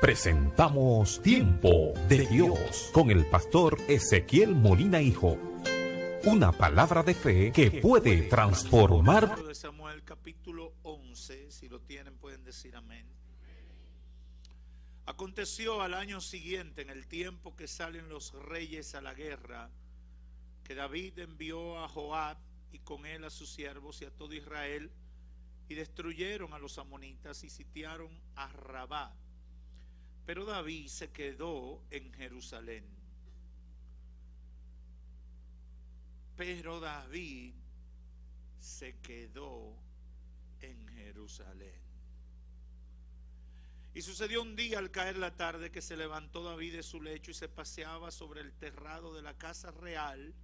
presentamos Tiempo de Dios con el pastor Ezequiel Molina Hijo. Una palabra de fe que puede transformar. De Samuel capítulo 11, si lo tienen pueden decir amén. Aconteció al año siguiente, en el tiempo que salen los reyes a la guerra, que David envió a Joab y con él a sus siervos y a todo Israel, y destruyeron a los amonitas y sitiaron a Rabá. Pero David se quedó en Jerusalén. Pero David se quedó en Jerusalén. Y sucedió un día al caer la tarde que se levantó David de su lecho y se paseaba sobre el terrado de la casa real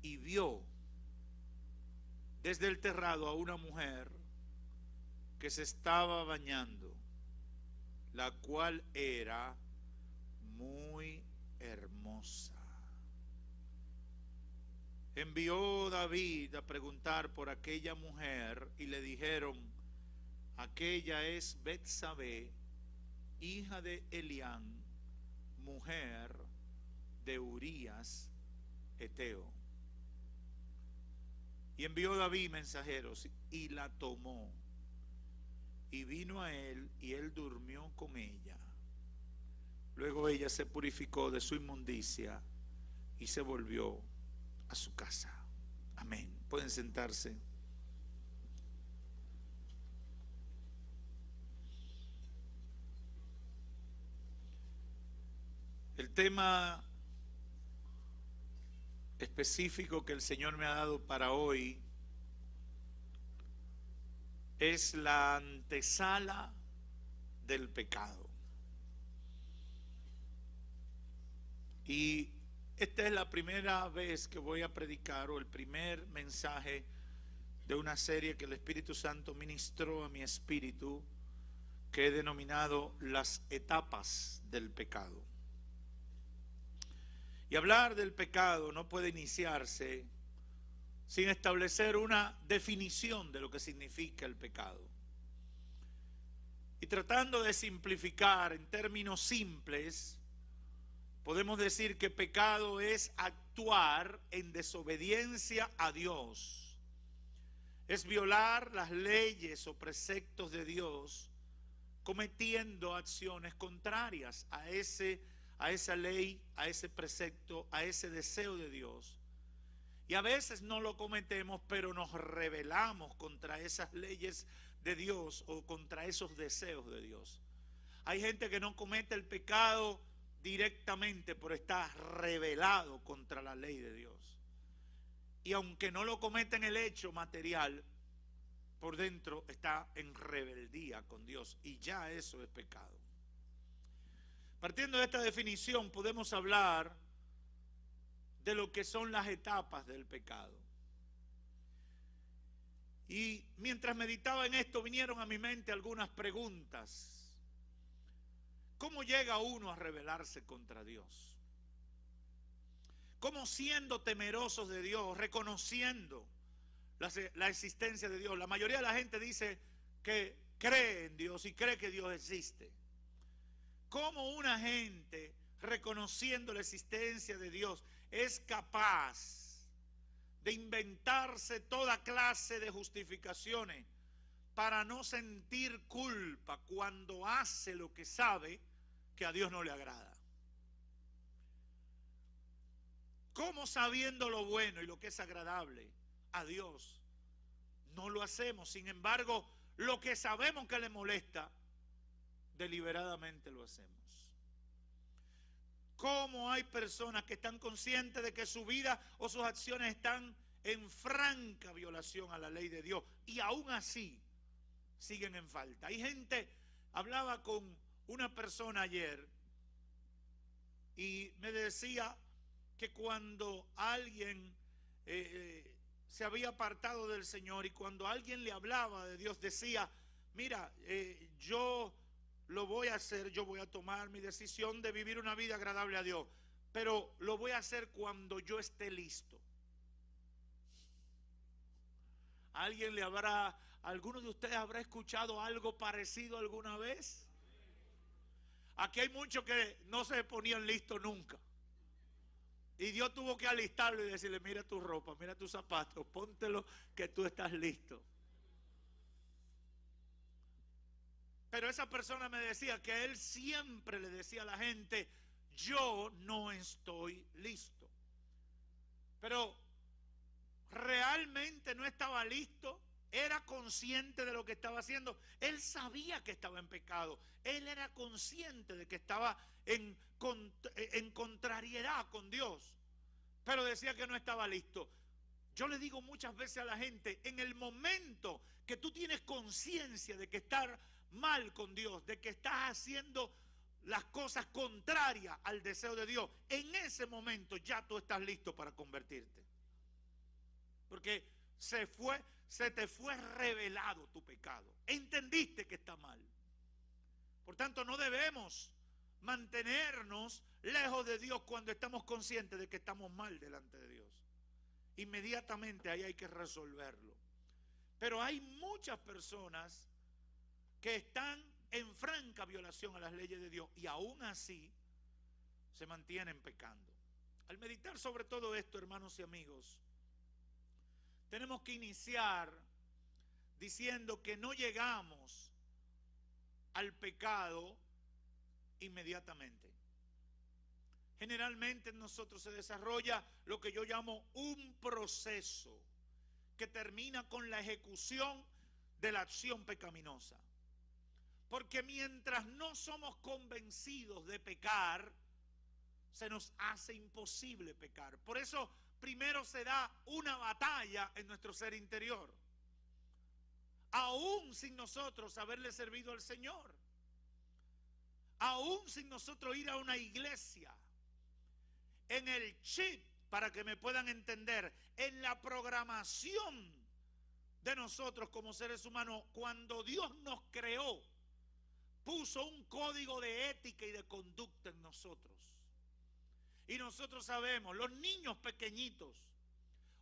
y vio desde el terrado a una mujer que se estaba bañando, la cual era muy hermosa. Envió David a preguntar por aquella mujer y le dijeron: aquella es Betsabé, hija de Elián, mujer de Urías Eteo. Y envió David mensajeros y la tomó y vino a él y él durmió con ella. Luego ella se purificó de su inmundicia y se volvió a su casa. Amén. Pueden sentarse. El tema específico que el Señor me ha dado para hoy es la antesala del pecado. Y esta es la primera vez que voy a predicar, o el primer mensaje de una serie que el Espíritu Santo ministró a mi espíritu, que he denominado las etapas del pecado. Y hablar del pecado no puede iniciarse sin establecer una definición de lo que significa el pecado. Y tratando de simplificar en términos simples, podemos decir que pecado es actuar en desobediencia a Dios. Es violar las leyes o preceptos de Dios, cometiendo acciones contrarias a esa ley, a ese precepto, a ese deseo de Dios. Y a veces no lo cometemos, pero nos rebelamos contra esas leyes de Dios o contra esos deseos de Dios. Hay gente que no comete el pecado directamente, pero está rebelado contra la ley de Dios. Y aunque no lo comete en el hecho material, por dentro está en rebeldía con Dios, y ya eso es pecado. Partiendo de esta definición, podemos hablar de lo que son las etapas del pecado. Y mientras meditaba en esto, vinieron a mi mente algunas preguntas. ¿Cómo llega uno a rebelarse contra Dios? ¿Cómo, siendo temerosos de Dios, reconociendo la existencia de Dios? La mayoría de la gente dice que cree en Dios y cree que Dios existe. ¿Cómo una gente, reconociendo la existencia de Dios, es capaz de inventarse toda clase de justificaciones para no sentir culpa cuando hace lo que sabe que a Dios no le agrada? ¿Cómo, sabiendo lo bueno y lo que es agradable a Dios, no lo hacemos? Sin embargo, lo que sabemos que le molesta, deliberadamente lo hacemos. ¿Cómo hay personas que están conscientes de que su vida o sus acciones están en franca violación a la ley de Dios y aún así siguen en falta? Hay gente, hablaba con una persona ayer y me decía que cuando alguien se había apartado del Señor y cuando alguien le hablaba de Dios, decía: mira, yo lo voy a hacer, yo voy a tomar mi decisión de vivir una vida agradable a Dios, pero lo voy a hacer cuando yo esté listo. ¿Alguien le habrá, alguno de ustedes habrá escuchado algo parecido alguna vez? Aquí hay muchos que no se ponían listos nunca. Y Dios tuvo que alistarlo y decirle, mira tu ropa, mira tus zapatos, póntelo que tú estás listo. Pero esa persona me decía que él siempre le decía a la gente, yo no estoy listo. Pero realmente no estaba listo, era consciente de lo que estaba haciendo. Él sabía que estaba en pecado, él era consciente de que estaba en contrariedad con Dios, pero decía que no estaba listo. Yo le digo muchas veces a la gente, en el momento que tú tienes conciencia de que estás mal con Dios, de que estás haciendo las cosas contrarias al deseo de Dios, en ese momento ya tú estás listo para convertirte. Porque se te fue revelado tu pecado. Entendiste que está mal. Por tanto, no debemos mantenernos lejos de Dios cuando estamos conscientes de que estamos mal delante de Dios. Inmediatamente ahí hay que resolverlo. Pero hay muchas personas que están en franca violación a las leyes de Dios y aún así se mantienen pecando. Al meditar sobre todo esto, hermanos y amigos, tenemos que iniciar diciendo que no llegamos al pecado inmediatamente. Generalmente en nosotros se desarrolla lo que yo llamo un proceso que termina con la ejecución de la acción pecaminosa. Porque mientras no somos convencidos de pecar, se nos hace imposible pecar. Por eso primero se da una batalla en nuestro ser interior, aún sin nosotros haberle servido al Señor, aún sin nosotros ir a una iglesia. En el chip, para que me puedan entender, en la programación de nosotros como seres humanos, cuando Dios nos creó, puso un código de ética y de conducta en nosotros. Y nosotros sabemos, los niños pequeñitos,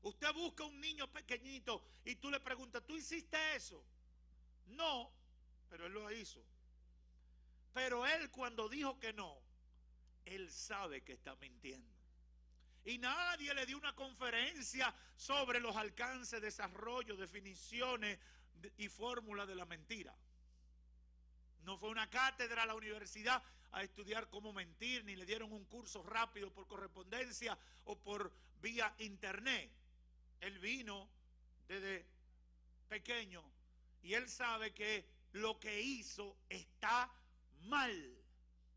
usted busca un niño pequeñito y tú le preguntas, ¿tú hiciste eso? No, pero él lo hizo. Pero él cuando dijo que no, él sabe que está mintiendo. Y nadie le dio una conferencia sobre los alcances, desarrollo, definiciones y fórmulas de la mentira. No fue una cátedra a la universidad a estudiar cómo mentir, ni le dieron un curso rápido por correspondencia o por vía internet. Él vino desde pequeño y él sabe que lo que hizo está mal.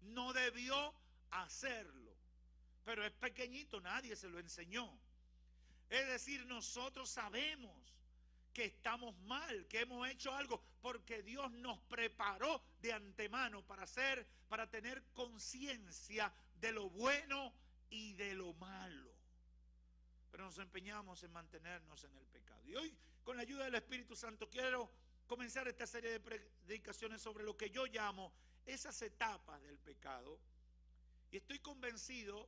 No debió hacerlo. Pero es pequeñito, nadie se lo enseñó. Es decir, nosotros sabemos que estamos mal, que hemos hecho algo, porque Dios nos preparó de antemano para tener conciencia de lo bueno y de lo malo. Pero nos empeñamos en mantenernos en el pecado. Y hoy, con la ayuda del Espíritu Santo, quiero comenzar esta serie de predicaciones sobre lo que yo llamo esas etapas del pecado. Y estoy convencido,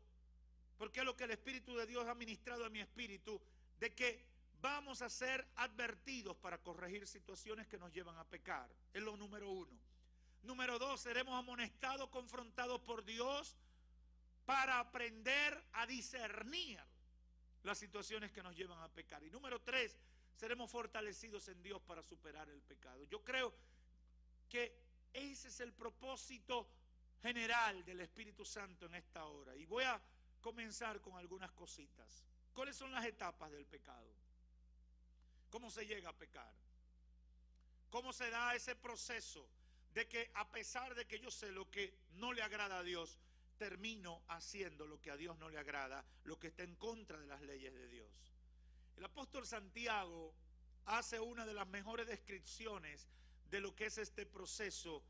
porque es lo que el Espíritu de Dios ha ministrado a mi espíritu, de que vamos a ser advertidos para corregir situaciones que nos llevan a pecar. Es lo número uno. Número dos, seremos amonestados, confrontados por Dios para aprender a discernir las situaciones que nos llevan a pecar. Y número tres, seremos fortalecidos en Dios para superar el pecado. Yo creo que ese es el propósito general del Espíritu Santo en esta hora. Y voy a comenzar con algunas cositas. ¿Cuáles son las etapas del pecado? ¿Cómo se llega a pecar? ¿Cómo se da ese proceso de que a pesar de que yo sé lo que no le agrada a Dios, termino haciendo lo que a Dios no le agrada, lo que está en contra de las leyes de Dios? El apóstol Santiago hace una de las mejores descripciones de lo que es este proceso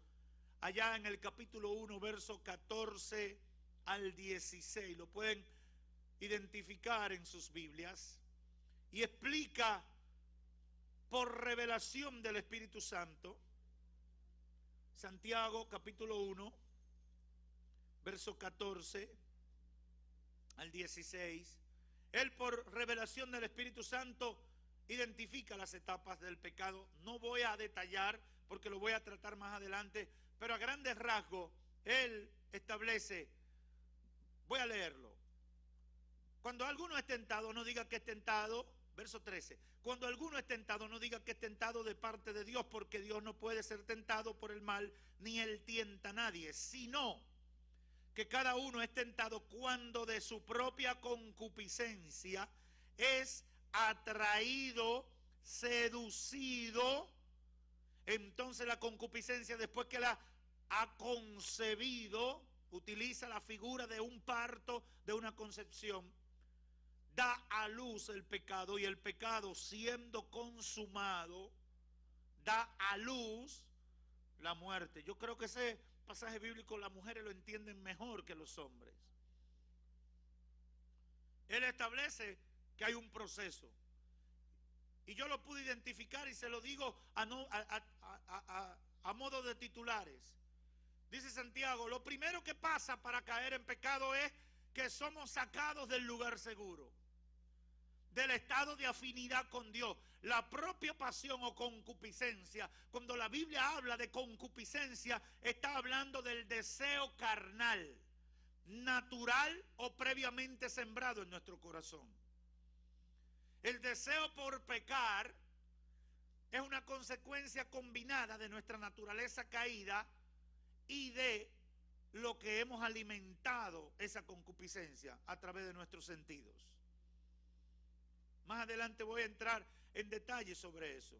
allá en el capítulo 1, verso 14 al 16. Lo pueden identificar en sus Biblias y explica por revelación del Espíritu Santo. Santiago capítulo 1, verso 14 al 16. Él por revelación del Espíritu Santo identifica las etapas del pecado. No voy a detallar porque lo voy a tratar más adelante, pero a grandes rasgos Él establece, voy a leerlo. Cuando alguno es tentado, no diga que es tentado. Verso 13. Cuando alguno es tentado, no diga que es tentado de parte de Dios, porque Dios no puede ser tentado por el mal, ni Él tienta a nadie, sino que cada uno es tentado cuando de su propia concupiscencia es atraído, seducido. Entonces la concupiscencia, después que la ha concebido, utiliza la figura de un parto, de una concepción, da a luz el pecado, y el pecado, siendo consumado, da a luz la muerte. Yo creo que ese pasaje bíblico las mujeres lo entienden mejor que los hombres. Él establece que hay un proceso, y yo lo pude identificar, y se lo digo a modo de titulares. Dice Santiago: lo primero que pasa para caer en pecado es que somos sacados del lugar seguro, del estado de afinidad con Dios. La propia pasión o concupiscencia, cuando la Biblia habla de concupiscencia, está hablando del deseo carnal, natural o previamente sembrado en nuestro corazón. El deseo por pecar es una consecuencia combinada de nuestra naturaleza caída y de lo que hemos alimentado esa concupiscencia a través de nuestros sentidos. Más adelante voy a entrar en detalle sobre eso.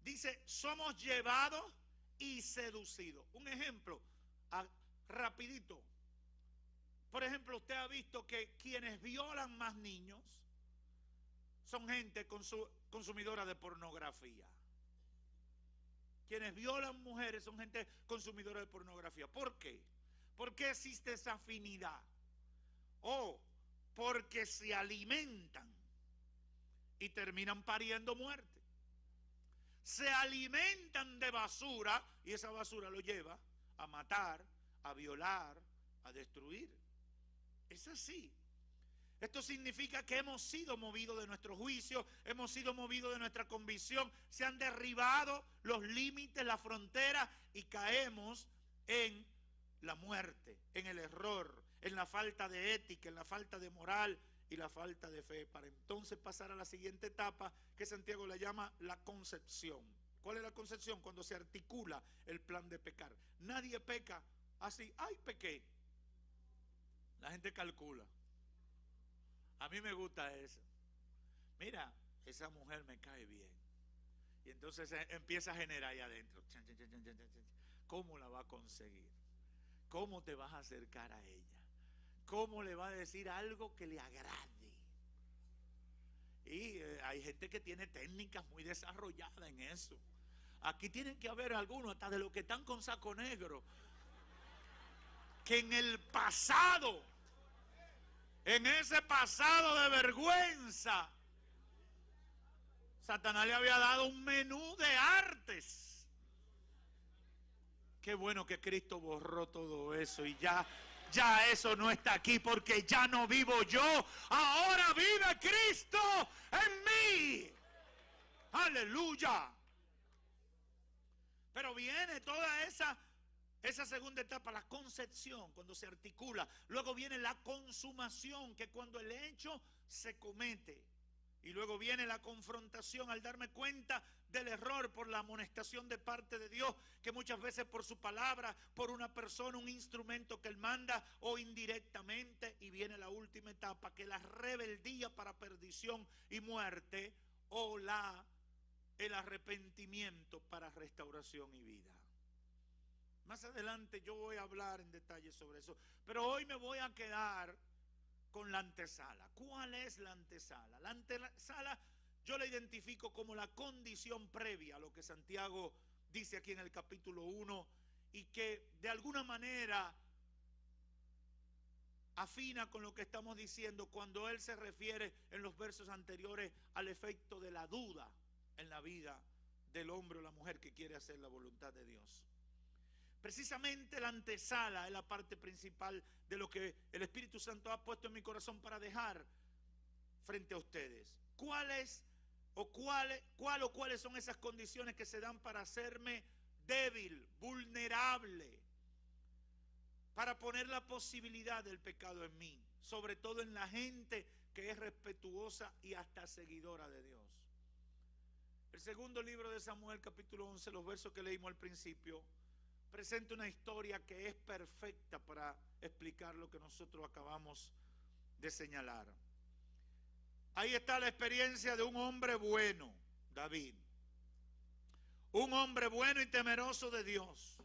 Dice: somos llevados y seducidos. Un ejemplo, rapidito. Por ejemplo, usted ha visto que quienes violan más niños son gente consumidora de pornografía. Quienes violan mujeres son gente consumidora de pornografía. ¿Por qué? ¿Por qué existe esa afinidad? Porque se alimentan y terminan pariendo muerte. Se alimentan de basura, y esa basura lo lleva a matar, a violar, a destruir. Es así. Esto significa que hemos sido movidos de nuestro juicio, hemos sido movidos de nuestra convicción, se han derribado los límites, la frontera, y caemos en la muerte, en el error, en la falta de ética, en la falta de moral y la falta de fe, para entonces pasar a la siguiente etapa que Santiago le llama la concepción. ¿Cuál es la concepción? Cuando se articula el plan de pecar. Nadie peca así: ay, pequé. La gente calcula. A mí me gusta eso. Mira, esa mujer me cae bien. Y entonces empieza a generar ahí adentro. ¿Cómo la va a conseguir? ¿Cómo te vas a acercar a ella? ¿Cómo le va a decir algo que le agrade? Y hay gente que tiene técnicas muy desarrolladas en eso. Aquí tienen que haber algunos, hasta de los que están con saco negro, que en el pasado, en ese pasado de vergüenza, Satanás le había dado un menú de artes. Qué bueno que Cristo borró todo eso y ya eso no está aquí, porque ya no vivo yo, ahora vive Cristo en mí. Aleluya. Pero viene toda esa segunda etapa, la concepción, cuando se articula. Luego viene la consumación, que cuando el hecho se comete. Y luego viene la confrontación al darme cuenta del error por la amonestación de parte de Dios, que muchas veces por su palabra, por una persona, un instrumento que Él manda, o indirectamente. Y viene la última etapa, que es la rebeldía para perdición y muerte, o el arrepentimiento para restauración y vida. Más adelante yo voy a hablar en detalle sobre eso, pero hoy me voy a quedar con la antesala. ¿Cuál es la antesala? La antesala yo la identifico como la condición previa a lo que Santiago dice aquí en el capítulo 1, y que de alguna manera afina con lo que estamos diciendo cuando él se refiere en los versos anteriores al efecto de la duda en la vida del hombre o la mujer que quiere hacer la voluntad de Dios. Precisamente la antesala es la parte principal de lo que el Espíritu Santo ha puesto en mi corazón para dejar frente a ustedes. ¿Cuáles son esas condiciones que se dan para hacerme débil, vulnerable, para poner la posibilidad del pecado en mí, sobre todo en la gente que es respetuosa y hasta seguidora de Dios. El segundo libro de Samuel, capítulo 11, los versos que leímos al principio, presenta una historia que es perfecta para explicar lo que nosotros acabamos de señalar. Ahí está la experiencia de un hombre bueno, David. Un hombre bueno y temeroso de Dios.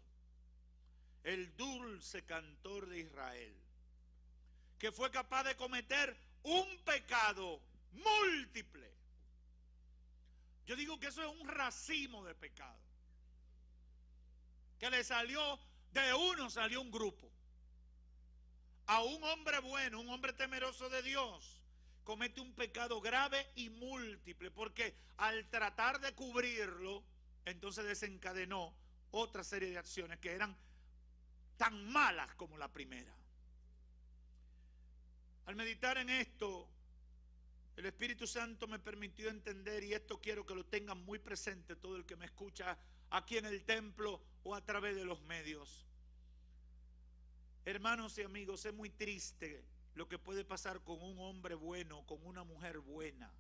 El dulce cantor de Israel, que fue capaz de cometer un pecado múltiple. Yo digo que eso es un racimo de pecado. Que le salió, de uno salió un grupo. A un hombre bueno, un hombre temeroso de Dios, comete un pecado grave y múltiple, porque al tratar de cubrirlo, entonces desencadenó otra serie de acciones que eran tan malas como la primera. Al meditar en esto, el Espíritu Santo me permitió entender, y esto quiero que lo tengan muy presente todo el que me escucha aquí en el templo o a través de los medios. Hermanos y amigos, es muy triste lo que puede pasar con un hombre bueno, con una mujer buena,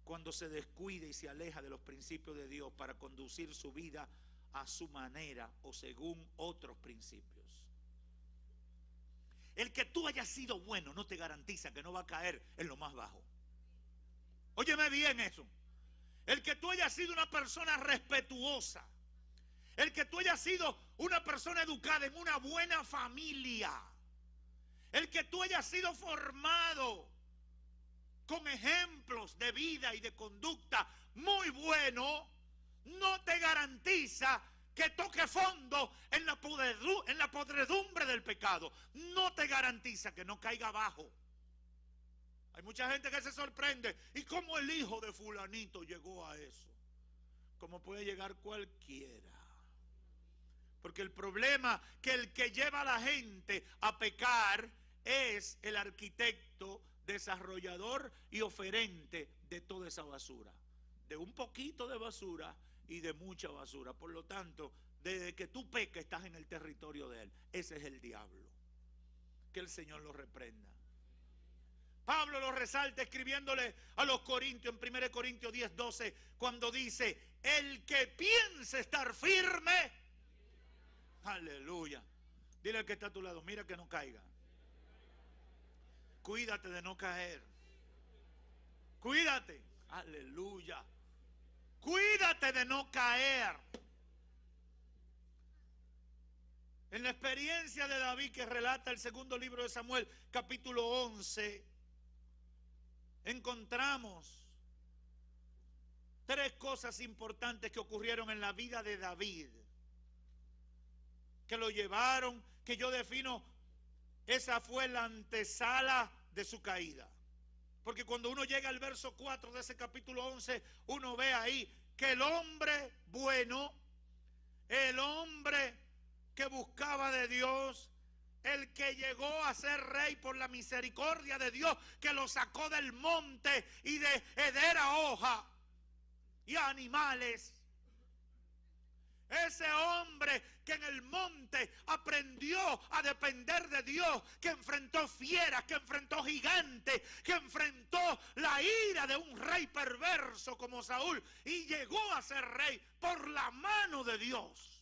cuando se descuida y se aleja de los principios de Dios para conducir su vida a su manera o según otros principios. El que tú hayas sido bueno no te garantiza que no va a caer en lo más bajo. Óyeme bien eso. El que tú hayas sido una persona respetuosa, el que tú hayas sido una persona educada en una buena familia, el que tú hayas sido formado con ejemplos de vida y de conducta muy bueno, no te garantiza que toque fondo en la podredumbre del pecado. No te garantiza que no caiga abajo. Hay mucha gente que se sorprende. ¿Y cómo el hijo de fulanito llegó a eso? Como puede llegar cualquiera. Porque el problema que el que lleva a la gente a pecar es el arquitecto, desarrollador y oferente de toda esa basura. De un poquito de basura y de mucha basura. Por lo tanto, desde que tú peques estás en el territorio de él. Ese es el diablo. Que el Señor lo reprenda. Pablo lo resalta escribiéndole a los Corintios en 1 Corintios 10:12, cuando dice: el que piense estar firme, aleluya. Dile al que está a tu lado, mira que no caiga. Cuídate de no caer. Cuídate, aleluya. Cuídate de no caer. En la experiencia de David que relata el segundo libro de Samuel, capítulo 11, encontramos tres cosas importantes que ocurrieron en la vida de David, que lo llevaron, que yo defino, esa fue la antesala de su caída. Porque cuando uno llega al verso 4 de ese capítulo 11, uno ve ahí que el hombre bueno, el hombre que buscaba de Dios, el que llegó a ser rey por la misericordia de Dios, que lo sacó del monte y de heder a hoja y a animales. Ese hombre que en el monte aprendió a depender de Dios, que enfrentó fieras, que enfrentó gigantes, que enfrentó la ira de un rey perverso como Saúl y llegó a ser rey por la mano de Dios.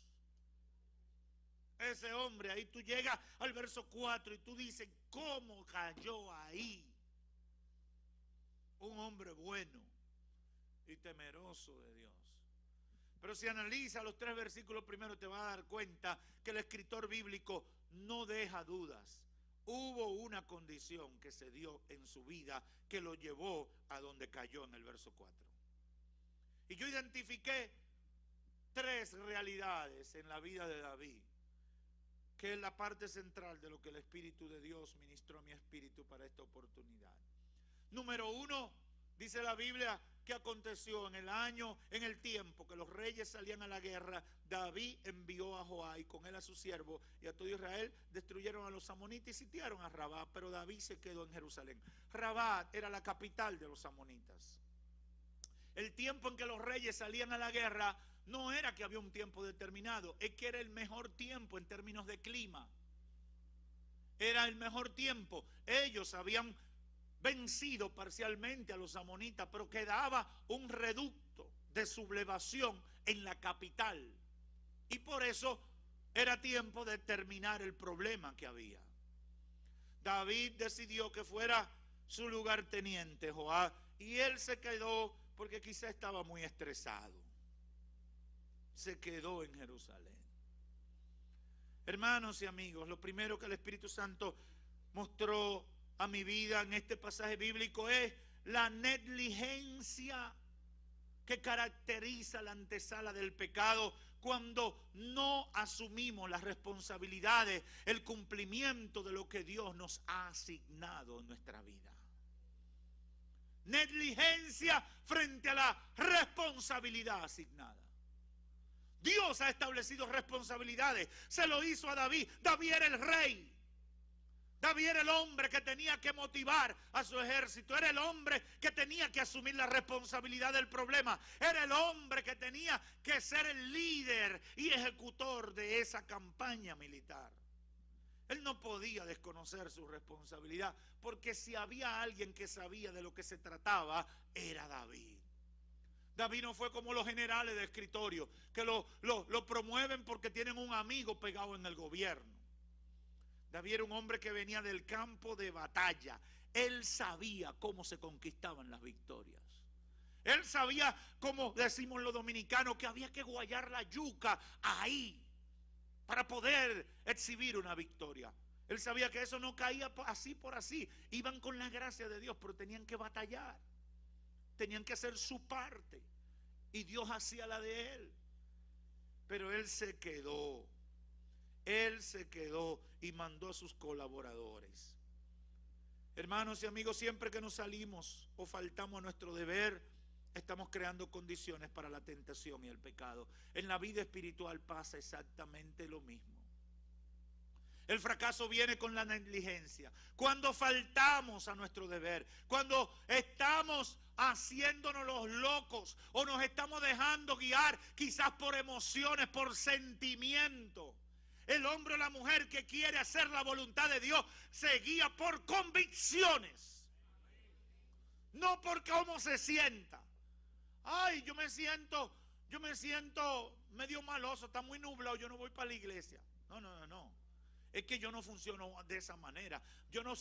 Ese hombre, ahí tú llegas al verso 4 y tú dices, ¿cómo cayó ahí? Un hombre bueno y temeroso de Dios. Pero si analiza los 3 versículos primero te vas a dar cuenta que el escritor bíblico no deja dudas. Hubo una condición que se dio en su vida que lo llevó a donde cayó en el verso 4. Y yo identifiqué 3 realidades en la vida de David, que es la parte central de lo que el Espíritu de Dios ministró a mi espíritu para esta oportunidad. Número 1, dice la Biblia, que aconteció en el tiempo que los reyes salían a la guerra, David envió a Joab con él a su siervo y a todo Israel, destruyeron a los amonitas y sitiaron a Rabá, pero David se quedó en Jerusalén. Rabá era la capital de los amonitas. El tiempo en que los reyes salían a la guerra no era que había un tiempo determinado, es que era el mejor tiempo en términos de clima. Era el mejor tiempo. Ellos habían vencido parcialmente a los amonitas, pero quedaba un reducto de sublevación en la capital. Y por eso era tiempo de terminar el problema que había. David decidió que fuera su lugarteniente Joab, y él se quedó porque quizá estaba muy estresado. Se quedó en Jerusalén. Hermanos y amigos, lo primero que el Espíritu Santo mostró a mi vida en este pasaje bíblico es la negligencia que caracteriza la antesala del pecado cuando no asumimos las responsabilidades, el cumplimiento de lo que Dios nos ha asignado en nuestra vida. Negligencia frente a la responsabilidad asignada. Dios ha establecido responsabilidades. Se lo hizo a David. David era el rey. David era el hombre que tenía que motivar a su ejército. Era el hombre que tenía que asumir la responsabilidad del problema. Era el hombre que tenía que ser el líder y ejecutor de esa campaña militar. Él no podía desconocer su responsabilidad, porque si había alguien que sabía de lo que se trataba, era David. David no fue como los generales de escritorio, que lo promueven porque tienen un amigo pegado en el gobierno. David era un hombre que venía del campo de batalla. Él sabía cómo se conquistaban las victorias. Él sabía, como decimos los dominicanos, que había que guayar la yuca ahí para poder exhibir una victoria. Él sabía que eso no caía así por así. Iban con la gracia de Dios, pero tenían que batallar. Tenían que hacer su parte. Y Dios hacía la de él. Pero él se quedó. Él se quedó y mandó a sus colaboradores. Hermanos y amigos, siempre que nos salimos o faltamos a nuestro deber, estamos creando condiciones para la tentación y el pecado. En la vida espiritual pasa exactamente lo mismo. El fracaso viene con la negligencia. Cuando faltamos a nuestro deber, cuando estamos haciéndonos los locos o nos estamos dejando guiar quizás por emociones, por sentimiento. El hombre o la mujer que quiere hacer la voluntad de Dios se guía por convicciones, no por cómo se sienta. Ay, yo me siento medio maloso, está muy nublado, yo no voy para la iglesia. No. Es que yo no funciono de esa manera. Yo no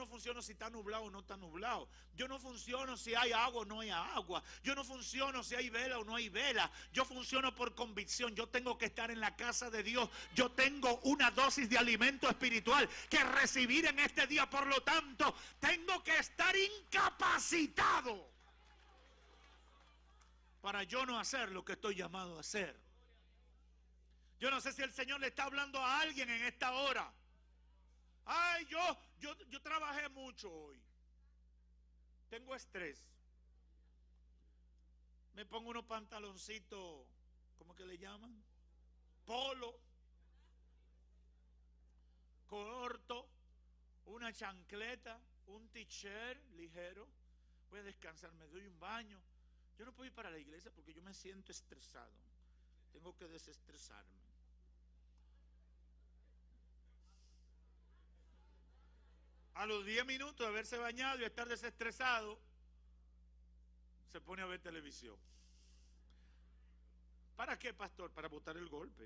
funciono si está nublado o no está nublado. Yo no funciono si hay agua o no hay agua. Yo no funciono si hay vela o no hay vela. Yo funciono por convicción. Yo tengo que estar en la casa de Dios. Yo tengo una dosis de alimento espiritual que recibir en este día. Por lo tanto, tengo que estar incapacitado para yo no hacer lo que estoy llamado a hacer. Yo no sé si el Señor le está hablando a alguien en esta hora. Ay, yo trabajé mucho hoy. Tengo estrés. Me pongo unos pantaloncitos, ¿cómo que le llaman? Polo. Corto. Una chancleta. Un t-shirt ligero. Voy a descansar, me doy un baño. Yo no puedo ir para la iglesia porque yo me siento estresado. Tengo que desestresarme. A los 10 minutos de haberse bañado y estar desestresado, se pone a ver televisión. ¿Para qué, pastor? Para botar el golpe,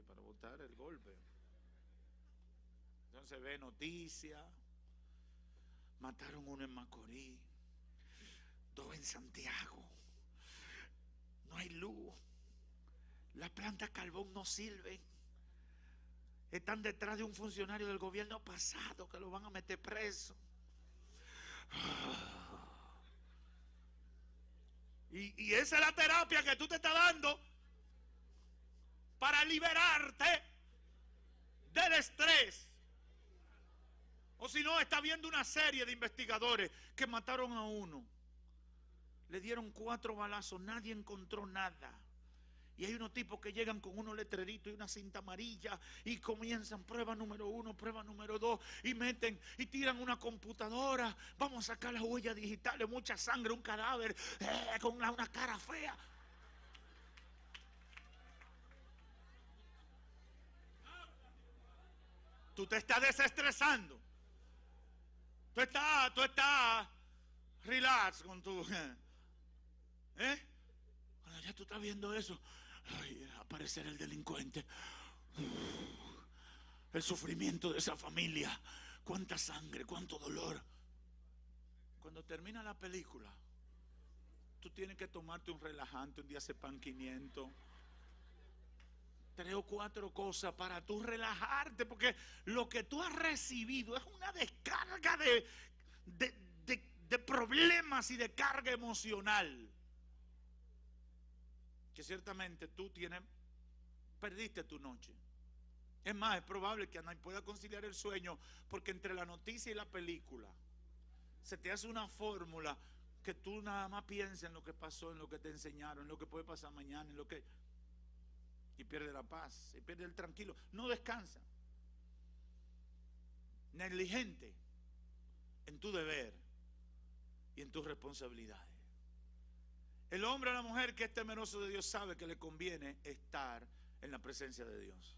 Entonces ve noticias. Mataron uno en Macorís, 2 en Santiago. No hay luz. Las plantas carbón no sirven. Están detrás de un funcionario del gobierno pasado que lo van a meter preso. Y esa es la terapia que tú te estás dando para liberarte del estrés. O si no, está viendo una serie de investigadores que mataron a uno. Le dieron 4 balazos, nadie encontró nada. Y hay unos tipos que llegan con unos letreritos y una cinta amarilla y comienzan prueba número 1, prueba número 2 y meten y tiran una computadora. Vamos a sacar las huellas digitales, mucha sangre, un cadáver con una cara fea. Tú te estás desestresando. Tú estás relax con tu... Cuando ya tú estás viendo eso, ay, aparecer el delincuente. El sufrimiento de esa familia. Cuánta sangre, cuánto dolor. Cuando termina la película, tú tienes que tomarte un relajante, un diazepam 500, 3 o 4 cosas para tú relajarte, porque lo que tú has recibido es una descarga de problemas y de carga emocional, que ciertamente tú perdiste tu noche. Es más, es probable que nadie pueda conciliar el sueño, porque entre la noticia y la película se te hace una fórmula que tú nada más piensas en lo que pasó, en lo que te enseñaron, en lo que puede pasar mañana, y pierde la paz, y pierde el tranquilo, no descansa. Negligente en tu deber y en tus responsabilidades. El hombre o la mujer que es temeroso de Dios sabe que le conviene estar en la presencia de Dios.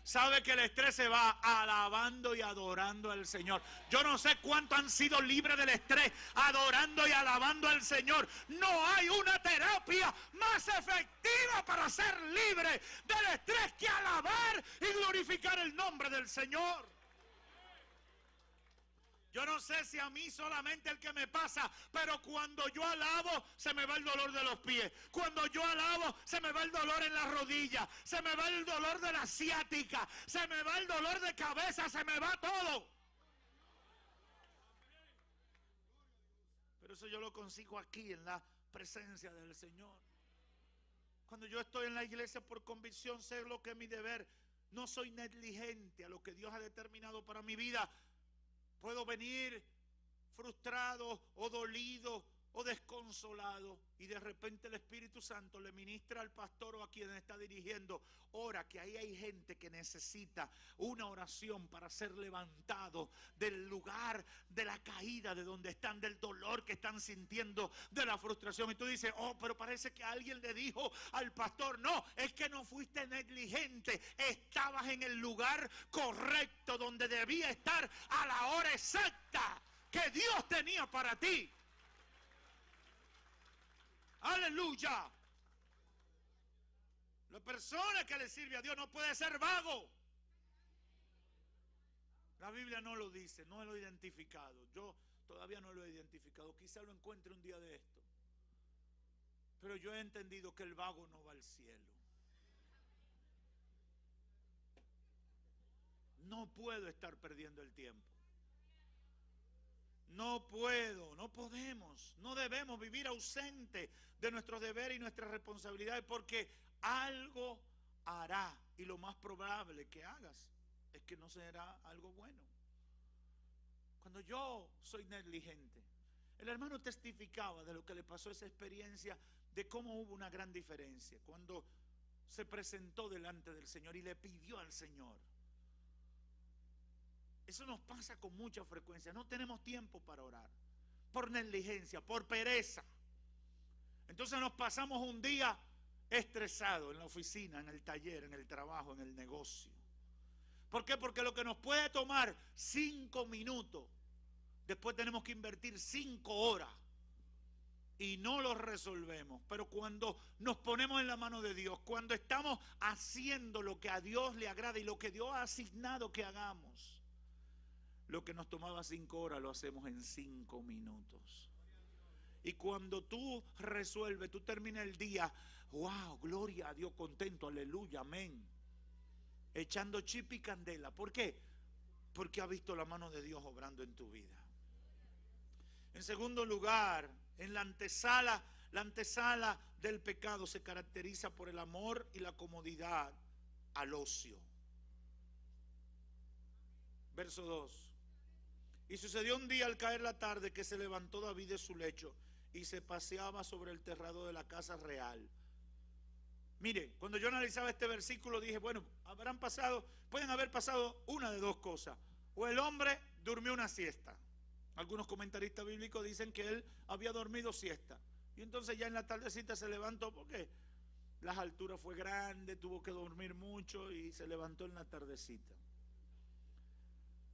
Sabe que el estrés se va alabando y adorando al Señor. Yo no sé cuánto han sido libres del estrés adorando y alabando al Señor. No hay una terapia más efectiva para ser libre del estrés que alabar y glorificar el nombre del Señor. Yo no sé si a mí solamente el que me pasa, pero cuando yo alabo se me va el dolor de los pies. Cuando yo alabo se me va el dolor en la rodilla, se me va el dolor de la ciática, se me va el dolor de cabeza, se me va todo. Pero eso yo lo consigo aquí en la presencia del Señor. Cuando yo estoy en la iglesia por convicción, sé lo que es mi deber. No soy negligente a lo que Dios ha determinado para mi vida. Puedo venir frustrado o dolido o desconsolado, y de repente el Espíritu Santo le ministra al pastor o a quien está dirigiendo: ora, que ahí hay gente que necesita una oración para ser levantado del lugar de la caída, de donde están, del dolor que están sintiendo, de la frustración. Y tú dices: oh, pero parece que alguien le dijo al pastor. No, es que no fuiste negligente, estabas en el lugar correcto, donde debía estar a la hora exacta que Dios tenía para ti. Aleluya. La persona que le sirve a Dios no puede ser vago. La Biblia no lo dice, no lo he identificado. Yo todavía no lo he identificado. Quizá lo encuentre un día de esto. Pero yo he entendido que el vago no va al cielo. No puedo estar perdiendo el tiempo. No puedo, no podemos, no debemos vivir ausente de nuestros deberes y nuestras responsabilidades, porque algo hará, y lo más probable que hagas es que no será algo bueno. Cuando yo soy negligente, el hermano testificaba de lo que le pasó, esa experiencia, de cómo hubo una gran diferencia cuando se presentó delante del Señor y le pidió al Señor. Eso nos pasa con mucha frecuencia. No tenemos tiempo para orar, por negligencia, por pereza. Entonces nos pasamos un día estresados en la oficina, en el taller, en el trabajo, en el negocio. ¿Por qué? Porque lo que nos puede tomar 5 minutos, después tenemos que invertir 5 horas y no lo resolvemos. Pero cuando nos ponemos en la mano de Dios, cuando estamos haciendo lo que a Dios le agrada y lo que Dios ha asignado que hagamos, lo que nos tomaba 5 horas lo hacemos en 5 minutos. Y cuando tú resuelves, tú terminas el día, wow, gloria a Dios, contento, aleluya, amén, echando chip y candela. ¿Por qué? Porque has visto la mano de Dios obrando en tu vida. En segundo lugar, en la antesala del pecado se caracteriza por el amor y la comodidad al ocio. Verso 2. Y sucedió un día al caer la tarde que se levantó David de su lecho y se paseaba sobre el terrado de la casa real. Mire, cuando yo analizaba este versículo dije, bueno, pueden haber pasado una de dos cosas. O el hombre durmió una siesta. Algunos comentaristas bíblicos dicen que él había dormido siesta. Y entonces ya en la tardecita se levantó porque las alturas fue grande, tuvo que dormir mucho y se levantó en la tardecita.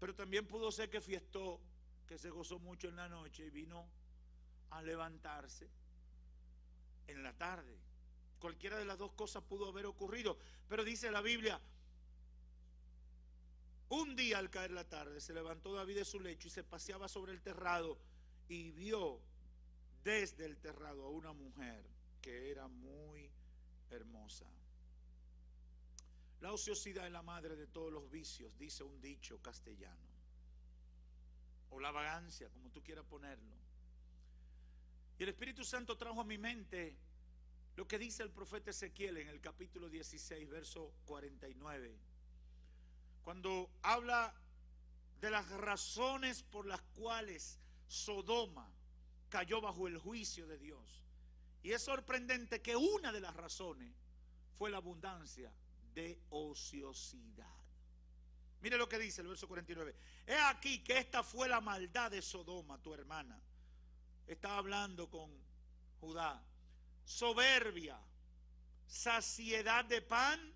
Pero también pudo ser que fiestó, que se gozó mucho en la noche y vino a levantarse en la tarde. Cualquiera de las dos cosas pudo haber ocurrido. Pero dice la Biblia, un día al caer la tarde se levantó David de su lecho y se paseaba sobre el terrado y vio desde el terrado a una mujer que era muy hermosa. La ociosidad es la madre de todos los vicios, dice un dicho castellano. O la vagancia, como tú quieras ponerlo. Y el Espíritu Santo trajo a mi mente lo que dice el profeta Ezequiel en el capítulo 16, verso 49. Cuando habla de las razones por las cuales Sodoma cayó bajo el juicio de Dios. Y es sorprendente que una de las razones fue la abundancia de ociosidad. Mire lo que dice el verso 49. He aquí que esta fue la maldad de Sodoma, tu hermana. Estaba hablando con Judá. Soberbia, saciedad de pan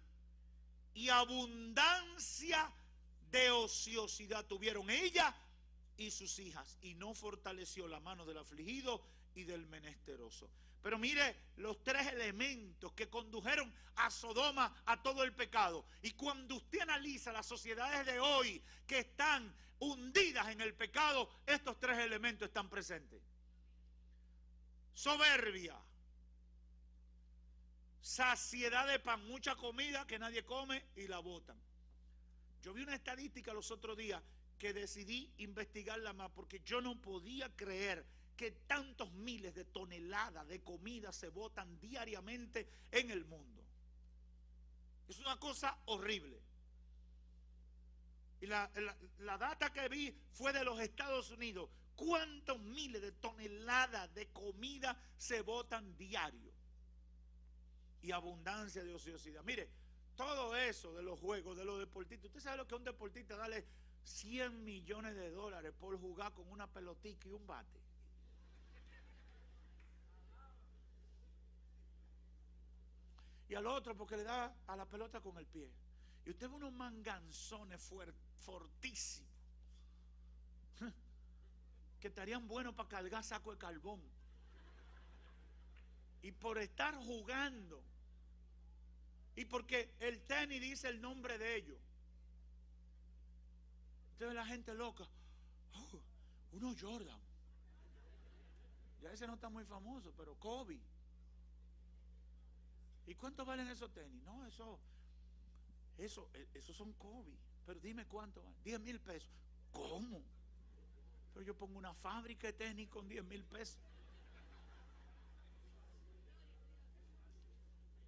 y abundancia de ociosidad tuvieron ella y sus hijas, y no fortaleció la mano del afligido y del menesteroso. Pero mire los tres elementos que condujeron a Sodoma a todo el pecado. Y cuando usted analiza las sociedades de hoy que están hundidas en el pecado, estos tres elementos están presentes. Soberbia, saciedad de pan, mucha comida que nadie come y la botan. Yo vi una estadística los otros días que decidí investigarla más porque yo no podía creer que tantos miles de toneladas de comida se botan diariamente en el mundo. Es una cosa horrible. Y la data que vi fue de los Estados Unidos. ¿Cuántos miles de toneladas de comida se botan diario? Y abundancia de ociosidad. Mire, todo eso de los juegos, de los deportistas. ¿Usted sabe lo que es un deportista? Darle 100 millones de dólares por jugar con una pelotica y un bate. Y al otro porque le da a la pelota con el pie. Y usted ve unos manganzones fortísimos que estarían buenos para cargar saco de carbón. Y por estar jugando, y porque el tenis dice el nombre de ellos, usted ve la gente loca. Oh, uno Jordan. Ya ese no está muy famoso, pero Kobe. ¿Y cuánto valen esos tenis? No, esos son Kobe. Pero dime cuánto valen. 10,000 pesos. ¿Cómo? Pero yo pongo una fábrica de tenis con 10,000 pesos.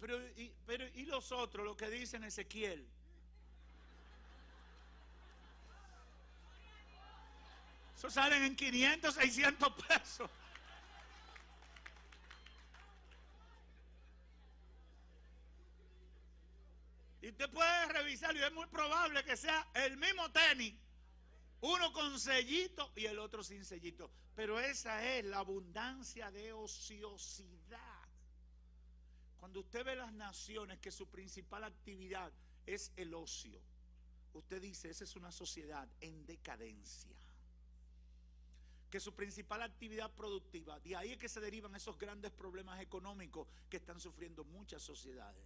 Pero ¿y los otros, lo que dicen Ezequiel? Eso salen en 500, 600 pesos. Y usted puede revisarlo y es muy probable que sea el mismo tenis. Uno con sellito y el otro sin sellito. Pero esa es la abundancia de ociosidad. Cuando usted ve las naciones que su principal actividad es el ocio, usted dice, esa es una sociedad en decadencia. Que su principal actividad productiva, de ahí es que se derivan esos grandes problemas económicos que están sufriendo muchas sociedades.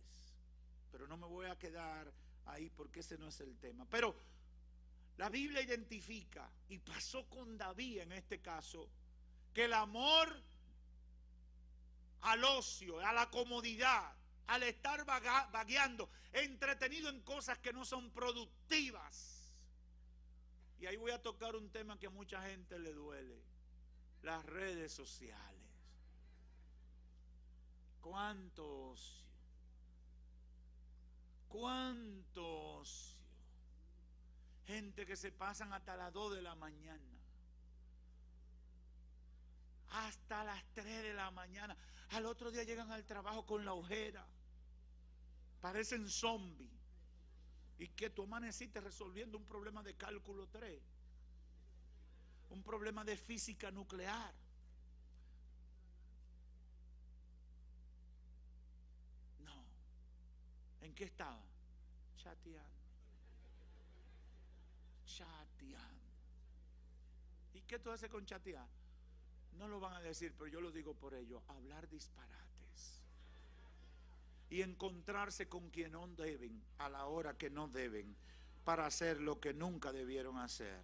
Pero no me voy a quedar ahí porque ese no es el tema. Pero la Biblia identifica, y pasó con David en este caso, que el amor al ocio, a la comodidad, al estar vagueando, entretenido en cosas que no son productivas. Y ahí voy a tocar un tema que a mucha gente le duele: las redes sociales. ¿Cuánto ocio? ¿Cuánto ocio? Gente que se pasan hasta las 2 de la mañana. Hasta las 3 de la mañana. Al otro día llegan al trabajo con la ojera. Parecen zombies. ¿Y que tú amaneciste resolviendo un problema de cálculo 3? Un problema de física nuclear. No. ¿En qué estaba? Chateando. chateando. ¿Y qué tú haces con chatear? No lo van a decir, pero yo lo digo por ellos. Hablar disparates. Y encontrarse con quien no deben, a la hora que no deben, para hacer lo que nunca debieron hacer.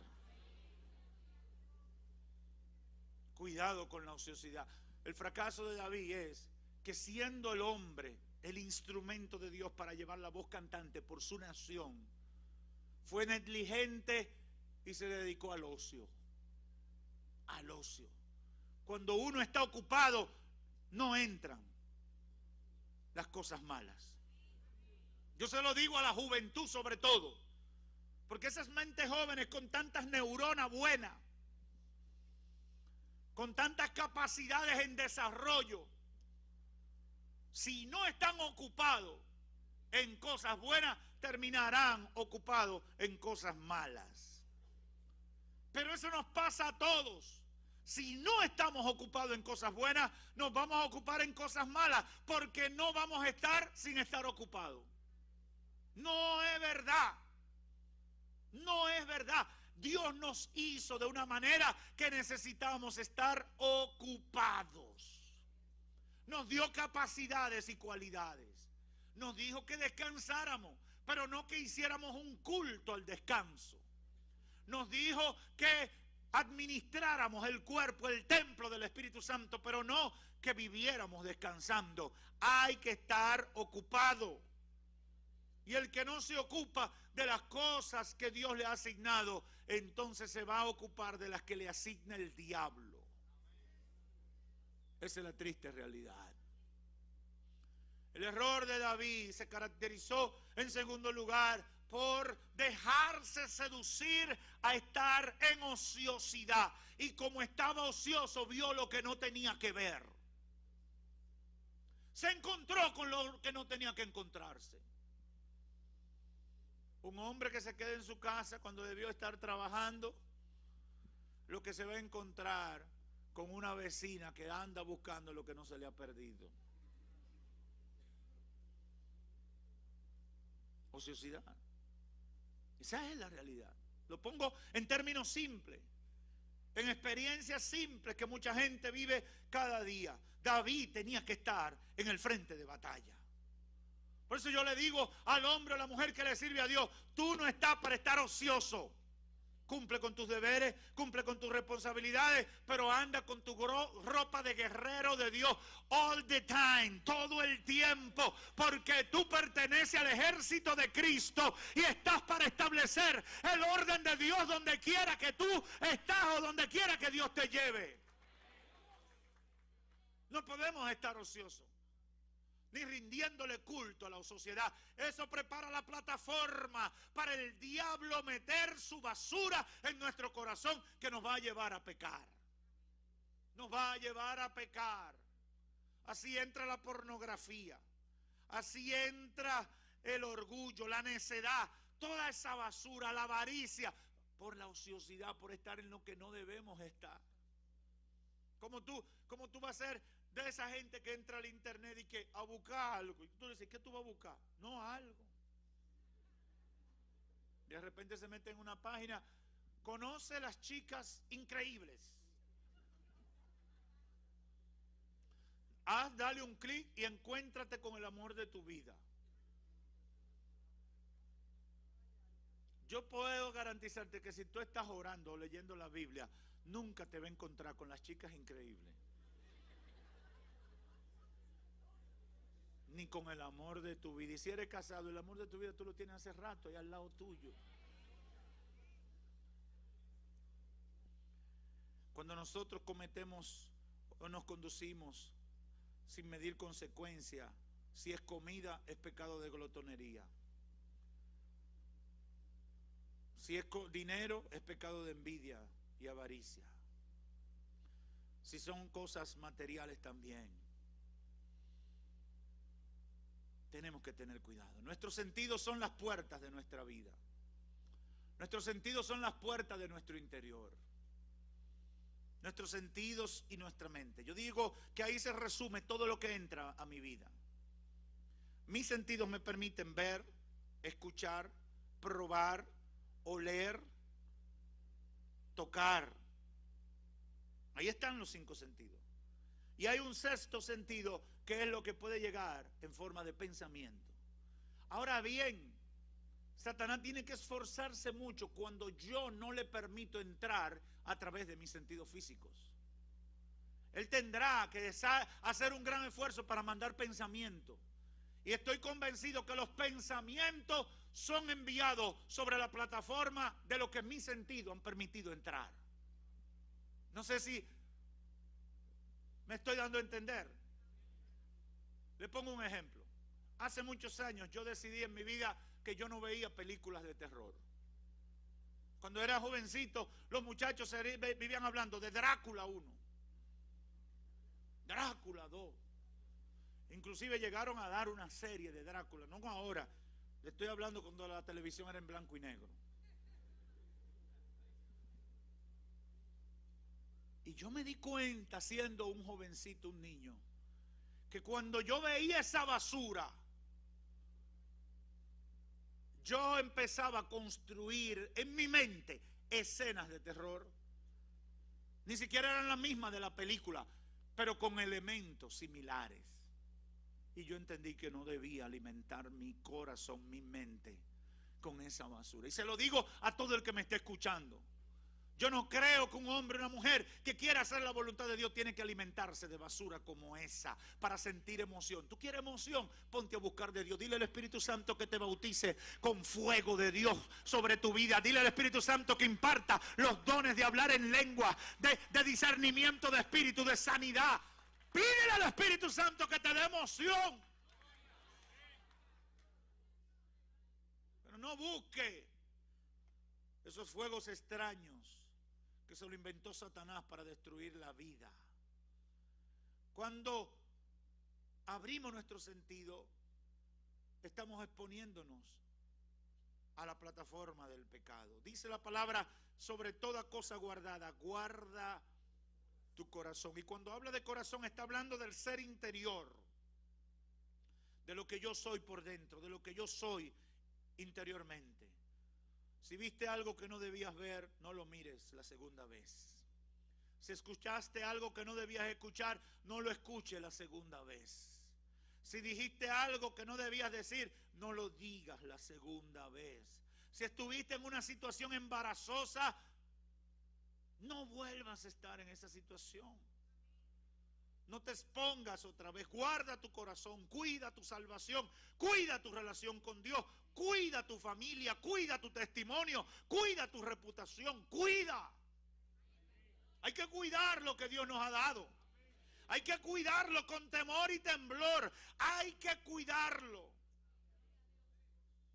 Cuidado con la ociosidad. El fracaso de David es que, siendo el hombre el instrumento de Dios para llevar la voz cantante por su nación, fue negligente y se dedicó al ocio. Al ocio. Cuando uno está ocupado, no entran las cosas malas. Yo se lo digo a la juventud sobre todo, porque esas mentes jóvenes con tantas neuronas buenas, con tantas capacidades en desarrollo, si no están ocupados en cosas buenas, terminarán ocupados en cosas malas. Pero eso nos pasa a todos. Si no estamos ocupados en cosas buenas, nos vamos a ocupar en cosas malas, porque no vamos a estar sin estar ocupados. No es verdad. No es verdad. Dios nos hizo de una manera que necesitamos estar ocupados. Nos dio capacidades y cualidades. Nos dijo que descansáramos, pero no que hiciéramos un culto al descanso. Nos dijo que administráramos el cuerpo, el templo del Espíritu Santo, pero no que viviéramos descansando. Hay que estar ocupado. Y el que no se ocupa de las cosas que Dios le ha asignado, entonces se va a ocupar de las que le asigna el diablo. Esa es la triste realidad. El error de David se caracterizó, en segundo lugar, por dejarse seducir a estar en ociosidad. Y como estaba ocioso, vio lo que no tenía que ver. Se encontró con lo que no tenía que encontrarse. Un hombre que se queda en su casa cuando debió estar trabajando, lo que se va a encontrar con una vecina que anda buscando lo que no se le ha perdido. Ociosidad. Esa es la realidad. Lo pongo en términos simples, en experiencias simples que mucha gente vive cada día. David tenía que estar en el frente de batalla. Por eso yo le digo al hombre o a la mujer que le sirve a Dios, tú no estás para estar ocioso. Cumple con tus deberes, cumple con tus responsabilidades, pero anda con tu ropa de guerrero de Dios all the time, todo el tiempo, porque tú perteneces al ejército de Cristo y estás para establecer el orden de Dios donde quiera que tú estás o donde quiera que Dios te lleve. No podemos estar ociosos, ni rindiéndole culto a la sociedad. Eso prepara la plataforma para el diablo meter su basura en nuestro corazón, que nos va a llevar a pecar. Nos va a llevar a pecar. Así entra la pornografía, así entra el orgullo, la necedad, toda esa basura, la avaricia, por la ociosidad, por estar en lo que no debemos estar. ¿Cómo tú vas a ser de esa gente que entra al internet y que a buscar algo? Y tú le dices, ¿qué tú vas a buscar? No, algo. De repente se mete en una página, conoce las chicas increíbles. Dale un clic y encuéntrate con el amor de tu vida. Yo puedo garantizarte que si tú estás orando o leyendo la Biblia, nunca te va a encontrar con las chicas increíbles. Ni con el amor de tu vida. Y si eres casado, el amor de tu vida tú lo tienes hace rato ahí al lado tuyo. Cuando nosotros cometemos o nos conducimos sin medir consecuencias, si es comida, es pecado de glotonería. Si es dinero, es pecado de envidia y avaricia. Si son cosas materiales también. Tenemos que tener cuidado. Nuestros sentidos son las puertas de nuestra vida. Nuestros sentidos son las puertas de nuestro interior. Nuestros sentidos y nuestra mente. Yo digo que ahí se resume todo lo que entra a mi vida. Mis sentidos me permiten ver, escuchar, probar, oler, tocar. Ahí están los 5 sentidos. Y hay un sexto sentido que es lo que puede llegar en forma de pensamiento. Ahora bien, Satanás tiene que esforzarse mucho cuando yo no le permito entrar a través de mis sentidos físicos. Él tendrá que hacer un gran esfuerzo para mandar pensamiento. Y estoy convencido que los pensamientos son enviados sobre la plataforma de lo que mis sentidos han permitido entrar. No sé si me estoy dando a entender. Le pongo un ejemplo. Hace muchos años yo decidí en mi vida que yo no veía películas de terror. Cuando era jovencito, los muchachos vivían hablando de Drácula 1, Drácula 2. Inclusive llegaron a dar una serie de Drácula, no ahora, le estoy hablando cuando la televisión era en blanco y negro. Y yo me di cuenta, siendo un jovencito, un niño, que cuando yo veía esa basura, yo empezaba a construir en mi mente escenas de terror. Ni siquiera eran las mismas de la película, pero con elementos similares. Y yo entendí que no debía alimentar mi corazón, mi mente, con esa basura. Y se lo digo a todo el que me esté escuchando. Yo no creo que un hombre o una mujer que quiera hacer la voluntad de Dios tiene que alimentarse de basura como esa para sentir emoción. ¿Tú quieres emoción? Ponte a buscar de Dios. Dile al Espíritu Santo que te bautice con fuego de Dios sobre tu vida. Dile al Espíritu Santo que imparta los dones de hablar en lengua, de discernimiento de espíritu, de sanidad. Pídele al Espíritu Santo que te dé emoción. Pero no busque esos fuegos extraños que se lo inventó Satanás para destruir la vida. Cuando abrimos nuestro sentido, estamos exponiéndonos a la plataforma del pecado. Dice la palabra, sobre toda cosa guardada, guarda tu corazón. Y cuando habla de corazón, está hablando del ser interior, de lo que yo soy por dentro, de lo que yo soy interiormente. Si viste algo que no debías ver, no lo mires la segunda vez. Si escuchaste algo que no debías escuchar, no lo escuches la segunda vez. Si dijiste algo que no debías decir, no lo digas la segunda vez. Si estuviste en una situación embarazosa, no vuelvas a estar en esa situación. No te expongas otra vez. Guarda tu corazón, cuida tu salvación, cuida tu relación con Dios, cuida tu familia, cuida tu testimonio, cuida tu reputación, cuida. Hay que cuidar lo que Dios nos ha dado. Hay que cuidarlo con temor y temblor. Hay que cuidarlo.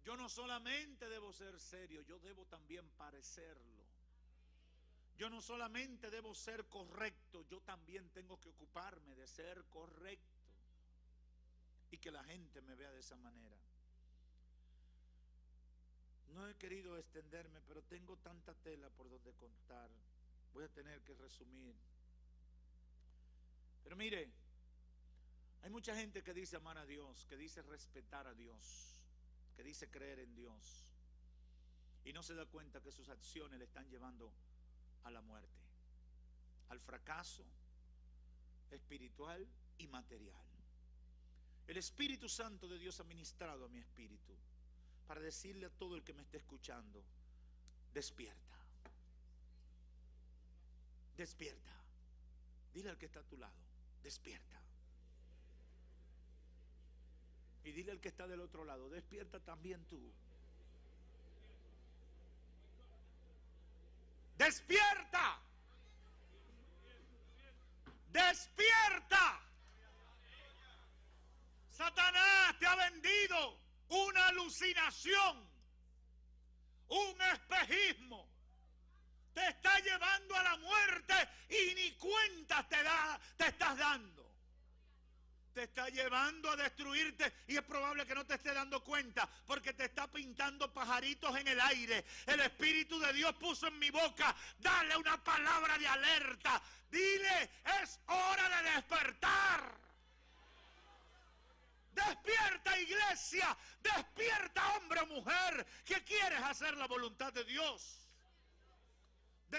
Yo no solamente debo ser serio, yo debo también parecerlo. Yo no solamente debo ser correcto, yo también tengo que ocuparme de ser correcto. Y que la gente me vea de esa manera. No he querido extenderme, pero tengo tanta tela por donde contar. Voy a tener que resumir. Pero mire, hay mucha gente que dice amar a Dios, que dice respetar a Dios, que dice creer en Dios. Y no se da cuenta que sus acciones le están llevando a la muerte, al fracaso espiritual y material. El Espíritu Santo de Dios ha ministrado a mi espíritu para decirle a todo el que me esté escuchando, despierta, despierta. Dile al que está a tu lado, despierta. Y dile al que está del otro lado, despierta también tú. ¡Despierta! ¡Despierta! Satanás te ha vendido una alucinación, un espejismo. Te está llevando a la muerte y ni cuenta te estás dando. Te está llevando a destruirte y es probable que no te estés dando cuenta porque te está pintando pajaritos en el aire. El Espíritu de Dios puso en mi boca, dale una palabra de alerta. Dile, es hora de despertar. Despierta, iglesia, despierta, hombre o mujer, que quieres hacer la voluntad de Dios.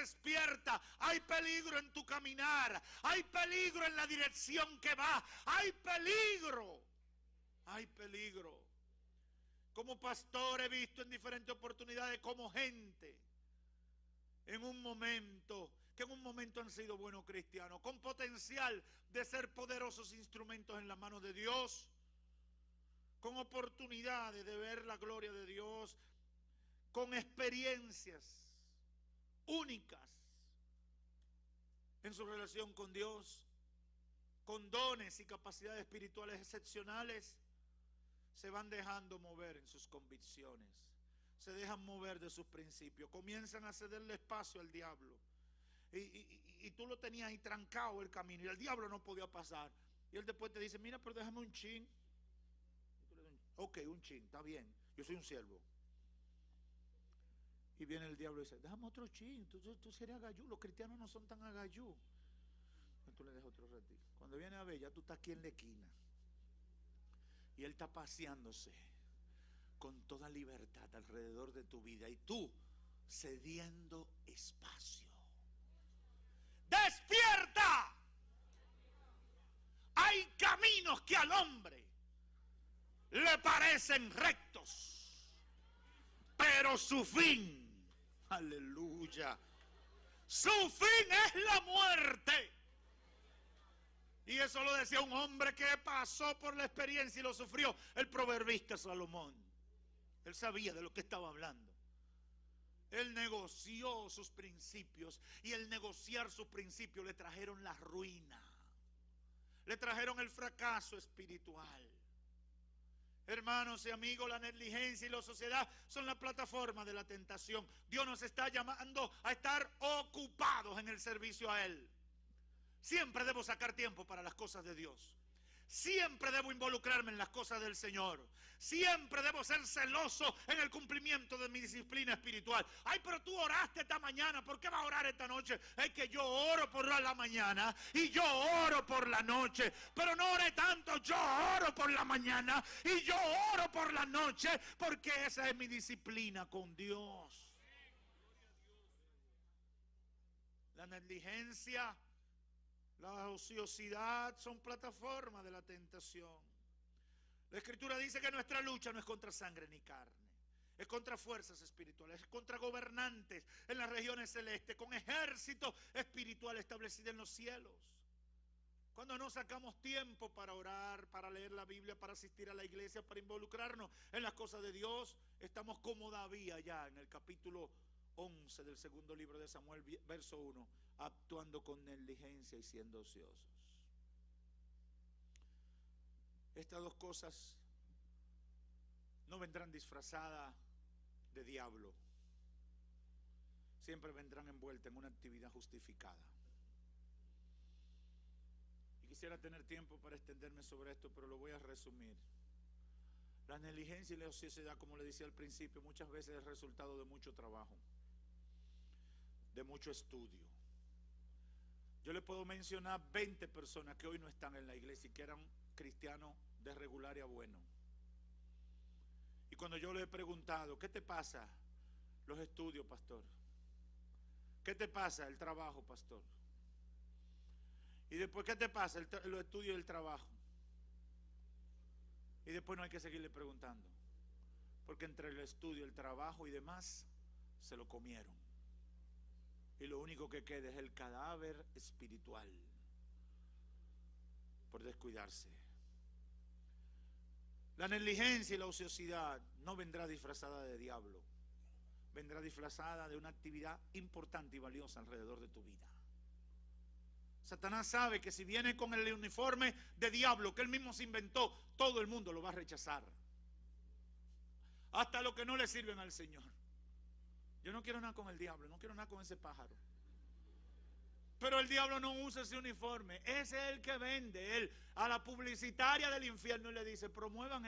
despierta. Hay peligro en tu caminar, hay peligro en la dirección que vas, hay peligro, hay peligro. Como pastor he visto en diferentes oportunidades como gente que en un momento han sido buenos cristianos, con potencial de ser poderosos instrumentos en las manos de Dios, con oportunidades de ver la gloria de Dios, con experiencias únicas en su relación con Dios, con dones y capacidades espirituales excepcionales, se van dejando mover en sus convicciones, se dejan mover de sus principios, comienzan a cederle espacio al diablo. Y tú lo tenías ahí trancado el camino y el diablo no podía pasar. Y él después te dice, mira, pero déjame un chin. Ok, un chin, está bien, yo soy un siervo. Y viene el diablo y dice, déjame otro chin, tú serías agayú, los cristianos no son tan agayú. Y tú le dejas otro ratito. Cuando viene a ver, ya tú estás aquí en la esquina. Y él está paseándose con toda libertad alrededor de tu vida. Y tú cediendo espacio. ¡Despierta! Hay caminos que al hombre le parecen rectos, pero su fin, aleluya, su fin es la muerte. Y eso lo decía un hombre que pasó por la experiencia y lo sufrió, el proverbista Salomón. Él sabía de lo que estaba hablando. Él negoció sus principios y el negociar sus principios le trajeron la ruina, le trajeron el fracaso espiritual. Hermanos y amigos, la negligencia y la sociedad son la plataforma de la tentación. Dios nos está llamando a estar ocupados en el servicio a Él. Siempre debo sacar tiempo para las cosas de Dios. Siempre debo involucrarme en las cosas del Señor. Siempre debo ser celoso en el cumplimiento de mi disciplina espiritual. Ay, pero tú oraste esta mañana, ¿por qué vas a orar esta noche? Es que yo oro por la mañana y yo oro por la noche. Pero no oré tanto, yo oro por la mañana y yo oro por la noche, porque esa es mi disciplina con Dios. La negligencia, la ociosidad son plataformas de la tentación. La Escritura dice que nuestra lucha no es contra sangre ni carne, es contra fuerzas espirituales, es contra gobernantes en las regiones celestes, con ejército espiritual establecido en los cielos. Cuando no sacamos tiempo para orar, para leer la Biblia, para asistir a la iglesia, para involucrarnos en las cosas de Dios, estamos como David allá en el capítulo 11 del segundo libro de Samuel, verso 1, actuando con negligencia y siendo ociosos. Estas dos cosas no vendrán disfrazadas de diablo, siempre vendrán envueltas en una actividad justificada. Y quisiera tener tiempo para extenderme sobre esto, pero lo voy a resumir. La negligencia y la ociosidad, como le decía al principio, muchas veces es el resultado de mucho trabajo, de mucho estudio. Yo le puedo mencionar 20 personas que hoy no están en la iglesia y que eran cristianos de regular y a bueno. Y cuando yo le he preguntado, ¿qué te pasa? Los estudios, pastor. ¿Qué te pasa? El trabajo, pastor. Y después, ¿qué te pasa? Los estudios y el trabajo. Y después no hay que seguirle preguntando, porque entre el estudio, el trabajo y demás se lo comieron. Y lo único que queda es el cadáver espiritual por descuidarse. La negligencia y la ociosidad no vendrá disfrazada de diablo, vendrá disfrazada de una actividad importante y valiosa alrededor de tu vida. Satanás sabe que si viene con el uniforme de diablo que él mismo se inventó, todo el mundo lo va a rechazar, hasta los que no le sirven al Señor. Yo no quiero nada con el diablo, no quiero nada con ese pájaro. Pero el diablo no usa ese uniforme. Ese es el que vende. Él a la publicitaria del infierno le dice, promuevan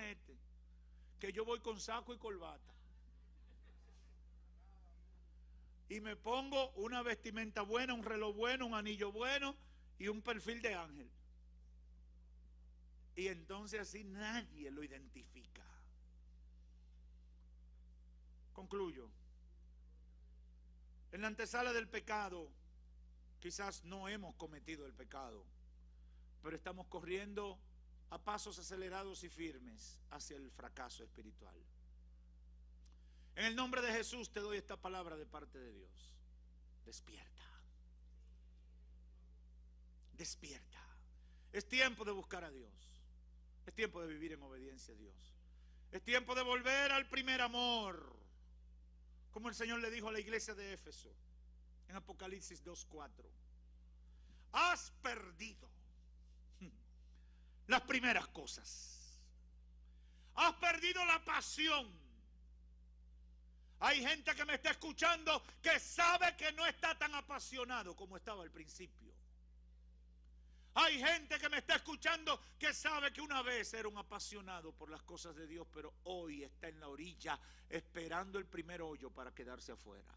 que yo voy con saco y corbata. Y me pongo una vestimenta buena, un reloj bueno, un anillo bueno y un perfil de ángel. Y entonces así nadie lo identifica. Concluyo. En la antesala del pecado, quizás no hemos cometido el pecado, pero estamos corriendo a pasos acelerados y firmes hacia el fracaso espiritual. En el nombre de Jesús te doy esta palabra de parte de Dios. Despierta. Despierta. Es tiempo de buscar a Dios. Es tiempo de vivir en obediencia a Dios. Es tiempo de volver al primer amor. Como el Señor le dijo a la iglesia de Éfeso en Apocalipsis 2:4. Has perdido las primeras cosas. Has perdido la pasión. Hay gente que me está escuchando que sabe que no está tan apasionado como estaba al principio. Hay gente que me está escuchando que sabe que una vez era un apasionado por las cosas de Dios, pero hoy está en la orilla esperando el primer hoyo para quedarse afuera.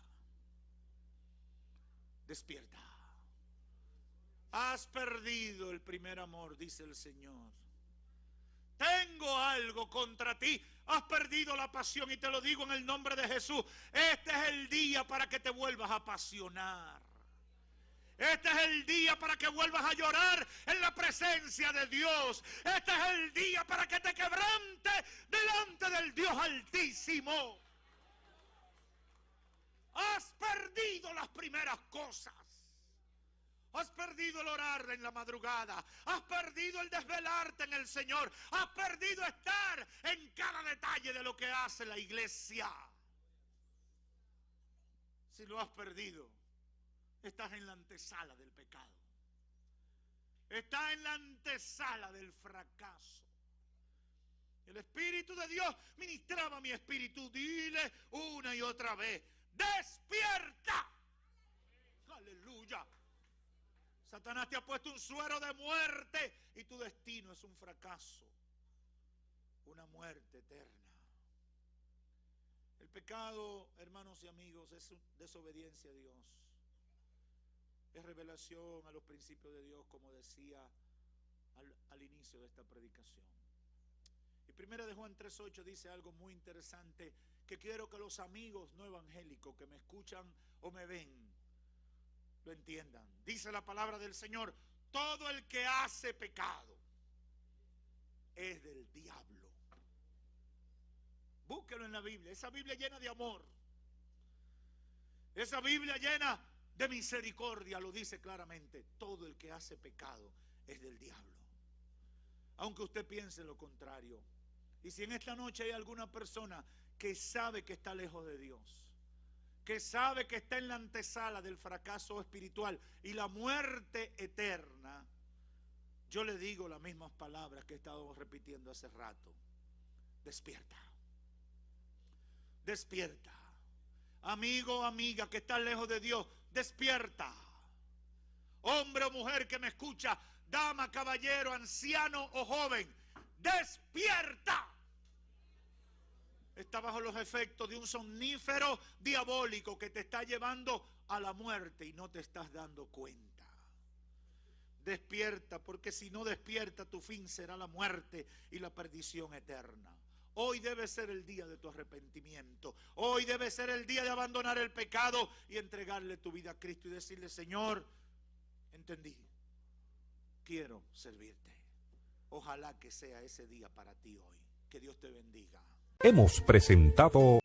Despierta. Has perdido el primer amor, dice el Señor. Tengo algo contra ti. Has perdido la pasión y te lo digo en el nombre de Jesús. Este es el día para que te vuelvas a apasionar. Este es el día para que vuelvas a llorar en la presencia de Dios. Este es el día para que te quebrantes delante del Dios Altísimo. Has perdido las primeras cosas. Has perdido el orar en la madrugada. Has perdido el desvelarte en el Señor. Has perdido estar en cada detalle de lo que hace la iglesia. Si lo has perdido, estás en la antesala del pecado. Estás en la antesala del fracaso. El Espíritu de Dios ministraba a mi espíritu. Dile una y otra vez: ¡despierta! ¡Aleluya! Satanás te ha puesto un suero de muerte y tu destino es un fracaso, una muerte eterna. El pecado, hermanos y amigos, es desobediencia a Dios. Es revelación a los principios de Dios, como decía al inicio de esta predicación. Y primera de Juan 3:8 dice algo muy interesante que quiero que los amigos no evangélicos que me escuchan o me ven lo entiendan. Dice la palabra del Señor: todo el que hace pecado es del diablo. Búsquelo en la Biblia. Esa Biblia llena de amor. Esa Biblia llena de misericordia lo dice claramente. Todo el que hace pecado es del diablo. Aunque usted piense lo contrario. Y si en esta noche hay alguna persona que sabe que está lejos de Dios, que sabe que está en la antesala del fracaso espiritual y la muerte eterna, yo le digo las mismas palabras que he estado repitiendo hace rato: despierta. Despierta. Amigo, amiga que está lejos de Dios, despierta. Hombre o mujer que me escucha, dama, caballero, anciano o joven, despierta. Está bajo los efectos de un somnífero diabólico que te está llevando a la muerte y no te estás dando cuenta. Despierta, porque si no despierta, tu fin será la muerte y la perdición eterna. Hoy debe ser el día de tu arrepentimiento. Hoy debe ser el día de abandonar el pecado y entregarle tu vida a Cristo y decirle: Señor, entendí, quiero servirte. Ojalá que sea ese día para ti hoy. Que Dios te bendiga. Hemos presentado